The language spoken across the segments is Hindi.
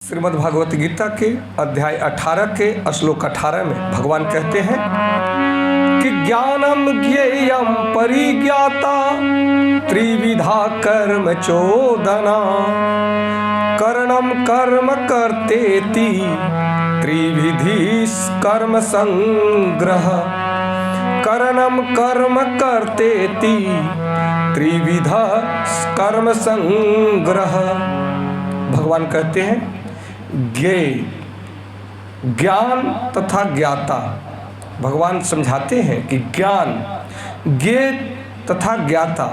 श्रीमद् भागवत गीता के अध्याय 18 के श्लोक 18 में भगवान कहते हैं कि ज्ञानम ज्ञेयम परिज्ञाता त्रिविधा कर्म चोदना करणम कर्म कर्तेति त्रिविधि कर्म संग्रह करणम कर्म कर्तेति त्रिविधा कर्म संग्रह। भगवान कहते हैं ज्ञान तथा ज्ञाता। भगवान समझाते हैं कि ज्ञान, ज्ञेय तथा ज्ञाता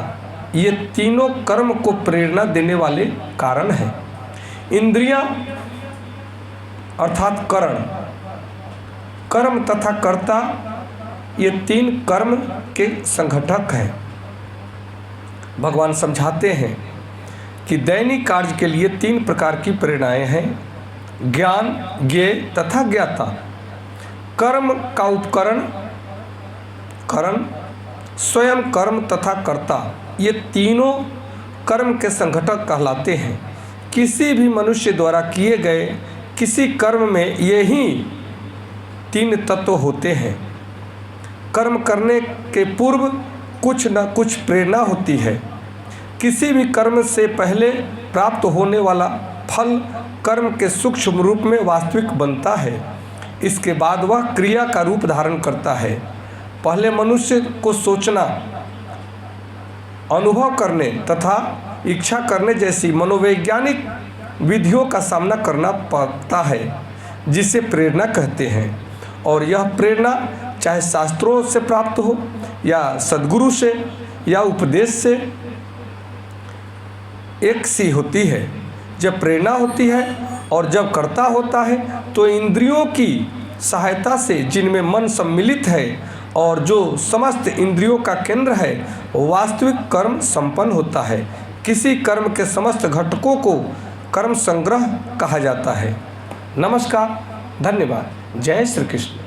ये तीनों कर्म को प्रेरणा देने वाले कारण हैं। इंद्रियां अर्थात करण, कर्म तथा कर्ता ये तीन कर्म के संघटक हैं। भगवान समझाते हैं कि दैनिक कार्य के लिए तीन प्रकार की प्रेरणाएं हैं: ज्ञान, ज्ञेय तथा ज्ञाता। कर्म का उपकरण करण, स्वयं कर्म तथा कर्ता ये तीनों कर्म के संघटक कहलाते हैं। किसी भी मनुष्य द्वारा किए गए किसी कर्म में यही तीन तत्व होते हैं। कर्म करने के पूर्व कुछ न कुछ प्रेरणा होती है। किसी भी कर्म से पहले प्राप्त होने वाला फल कर्म के सूक्ष्म रूप में वास्तविक बनता है। इसके बाद वह क्रिया का रूप धारण करता है। पहले मनुष्य को सोचना, अनुभव करने तथा इच्छा करने जैसी मनोवैज्ञानिक विधियों का सामना करना पड़ता है, जिसे प्रेरणा कहते हैं। और यह प्रेरणा चाहे शास्त्रों से प्राप्त हो या सद्गुरु से या उपदेश से, एक सी होती है। जब प्रेरणा होती है और जब कर्ता होता है तो इंद्रियों की सहायता से, जिनमें मन सम्मिलित है और जो समस्त इंद्रियों का केंद्र है, वास्तविक कर्म संपन्न होता है। किसी कर्म के समस्त घटकों को कर्म संग्रह कहा जाता है। नमस्कार, धन्यवाद। जय श्री कृष्ण।